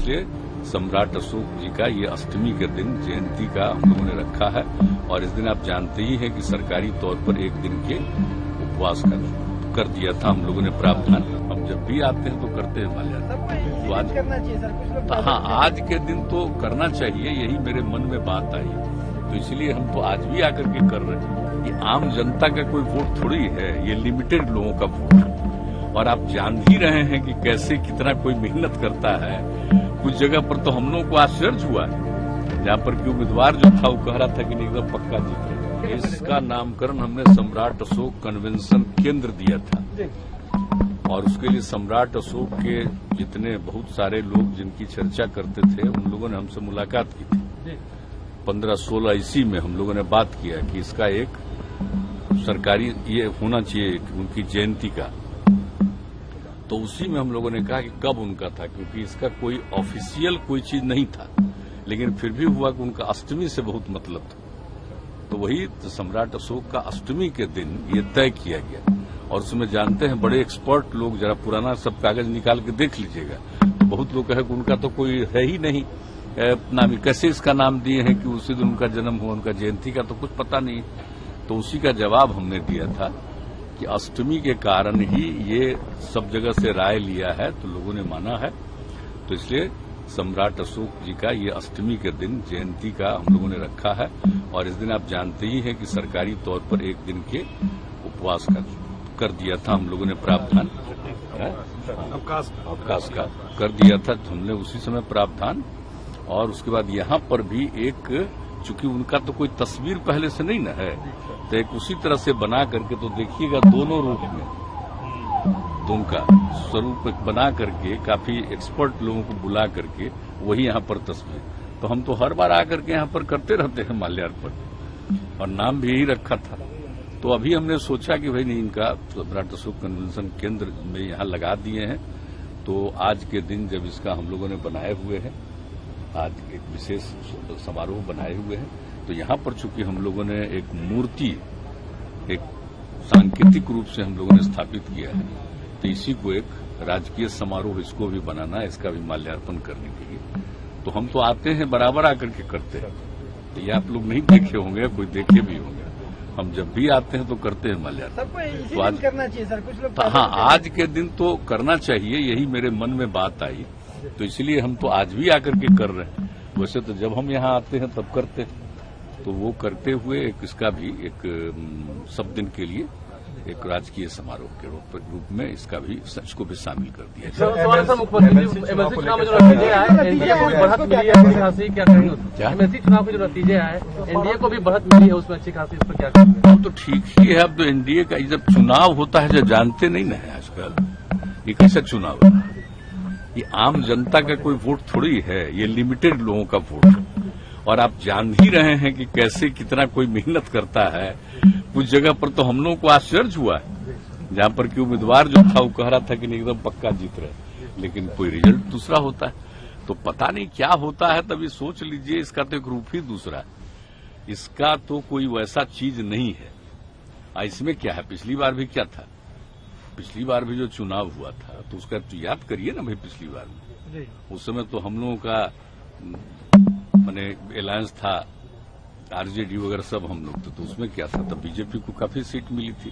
इसलिए सम्राट अशोक जी का ये अष्टमी के दिन जयंती का हम लोगों ने रखा है। और इस दिन आप जानते ही हैं कि सरकारी तौर पर एक दिन के उपवास कर दिया था हम लोगों ने प्रावधान। हम जब भी आते हैं तो करते हैं माल्यार्पण। तो आज करना चाहिए सर, कुछ लोग हाँ, आज के दिन तो करना चाहिए, यही मेरे मन में बात आई। तो इसलिए हम तो आज भी आकर के कर रहे हैं। ये आम जनता का कोई वोट थोड़ी है, ये लिमिटेड लोगों का वोट है। और आप जान ही रहे हैं कि कैसे कितना कोई मेहनत करता है। कुछ जगह पर तो हम लोगों को आश्चर्य हुआ है, जहाँ पर कि उम्मीदवार जो था वो कह रहा था कि नहीं एकदम पक्का जीत रहे। इसका नामकरण हमने सम्राट अशोक कन्वेंशन केंद्र दिया था। और उसके लिए सम्राट अशोक के जितने बहुत सारे लोग जिनकी चर्चा करते थे, उन लोगों ने हमसे मुलाकात की थी। 15-16 ईस्वी में हम लोगों ने बात किया कि इसका एक सरकारी ये होना चाहिए उनकी जयंती का। तो उसी में हम लोगों ने कहा कि कब उनका था, क्योंकि इसका कोई ऑफिशियल कोई चीज नहीं था, लेकिन फिर भी हुआ कि उनका अष्टमी से बहुत मतलब था। तो वही सम्राट अशोक का अष्टमी के दिन ये तय किया गया। और उसमें जानते हैं बड़े एक्सपर्ट लोग, जरा पुराना सब कागज निकाल के देख लीजिएगा, तो बहुत लोग कहे कि उनका तो कोई है ही नहीं नाम, कैसे इसका नाम दिए हैं कि उसी दिन उनका जन्म हुआ, उनका जयंती का तो कुछ पता नहीं। तो उसी का जवाब हमने दिया था कि अष्टमी के कारण ही ये सब जगह से राय लिया है, तो लोगों ने माना है। तो इसलिए सम्राट अशोक जी का ये अष्टमी के दिन जयंती का हम लोगों ने रखा है। और इस दिन आप जानते ही हैं कि सरकारी तौर पर एक दिन के उपवास कर दिया था हम लोगों ने प्रावधान, अवकाश का कर दिया था हमने उसी समय प्रावधान। और उसके बाद यहाँ पर भी एक, चूंकि उनका तो कोई तस्वीर पहले से नहीं न है, तो एक उसी तरह से बना करके, तो देखिएगा दोनों रूप में, तो उनका स्वरूप बना करके काफी एक्सपर्ट लोगों को बुला करके वही यहाँ पर तस्वीर। तो हम तो हर बार आकर के यहाँ पर करते रहते हैं माल्यार्पण, और नाम भी यही रखा था। तो अभी हमने सोचा कि भाई नहीं, इनका सम्राट अशोक कन्वेंशन केंद्र में यहाँ लगा दिए हैं। तो आज के दिन जब इसका हम लोगों ने बनाए हुए हैं, आज एक विशेष समारोह बनाए हुए हैं, तो यहाँ पर चूंकि हम लोगों ने एक मूर्ति, एक सांकेतिक रूप से हम लोगों ने स्थापित किया है, तो इसी को एक राजकीय समारोह इसको भी बनाना है, इसका भी माल्यार्पण करने के लिए। तो हम तो आते हैं, बराबर आकर के करते हैं। तो ये आप लोग नहीं देखे होंगे, कोई देखे भी होंगे। हम जब भी आते हैं तो करते हैं माल्यार्पण। तो आज करना चाहिए सर, कुछ लोग हाँ, आज के दिन तो करना चाहिए, यही मेरे मन में बात आई। तो इसलिए हम तो आज भी आकर के कर रहे हैं। वैसे तो जब हम यहाँ आते हैं तब करते हैं। तो वो करते हुए एक इसका भी एक सब दिन के लिए एक राजकीय समारोह के रूप में इसका भी, इसको भी शामिल कर दिया जाए। मुख्यमंत्री एमएलसी चुनाव में जो नतीजे आए, एनडीए को भी बढ़त मिली है, अच्छी खासी, क्या करेंगे? एमएलसी चुनाव के जो नतीजे आए, एनडीए को भी बढ़त मिली है, उसमें अच्छी खासी, इस पर क्या करेंगे? अब तो ठीक ही है। अब तो एनडीए का जब चुनाव होता है, जब जानते नहीं ना है आजकल ये कैसा चुनाव है। ये आम जनता का कोई वोट थोड़ी है, ये लिमिटेड लोगों का वोट है। और आप जान ही रहे हैं कि कैसे कितना कोई मेहनत करता है। कुछ जगह पर तो हम लोगों को आश्चर्य हुआ है, जहाँ पर कि उम्मीदवार जो था वो कह रहा था कि नहीं एकदम पक्का जीत रहे, लेकिन कोई रिजल्ट दूसरा होता है। तो पता नहीं क्या होता है, तभी सोच लीजिए, इसका तो एक रूप ही दूसरा है। इसका तो कोई वैसा चीज नहीं है। इसमें क्या है, पिछली बार भी क्या था, पिछली बार भी जो चुनाव हुआ था, तो उसका तो याद करिए ना भाई। पिछली बार में उस समय तो हम लोगों का माने अलायंस था, आरजेडी वगैरह सब हम लोग थे, तो उसमें क्या था, तब बीजेपी को काफी सीट मिली थी।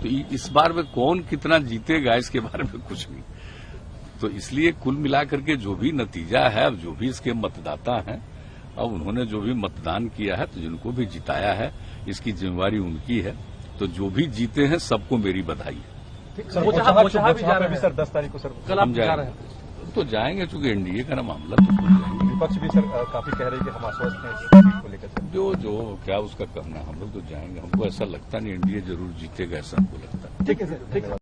तो इस बार में कौन कितना जीतेगा इसके बारे में कुछ नहीं। तो इसलिए कुल मिलाकर के जो भी नतीजा है, अब जो भी इसके मतदाता हैं, अब उन्होंने जो भी मतदान किया है, तो जिनको भी जिताया है, इसकी जिम्मेवारी उनकी है। तो जो भी जीते हैं सबको मेरी बधाई है। सर 10 तारीख को सर कल आप जा रहे हैं? तो जाएंगे, चूंकि एनडीए का ना मामला, तो जाएंगे। विपक्ष भी सर काफी कह रहे हैं कि हम आश्वस्त हैं इस सीट को लेकर। जो क्या उसका कहना, हम लोग तो जाएंगे। हमको ऐसा लगता नहीं एनडीए जरूर जीतेगा, ऐसा हमको लगता है। ठीक है सर, ठीक है।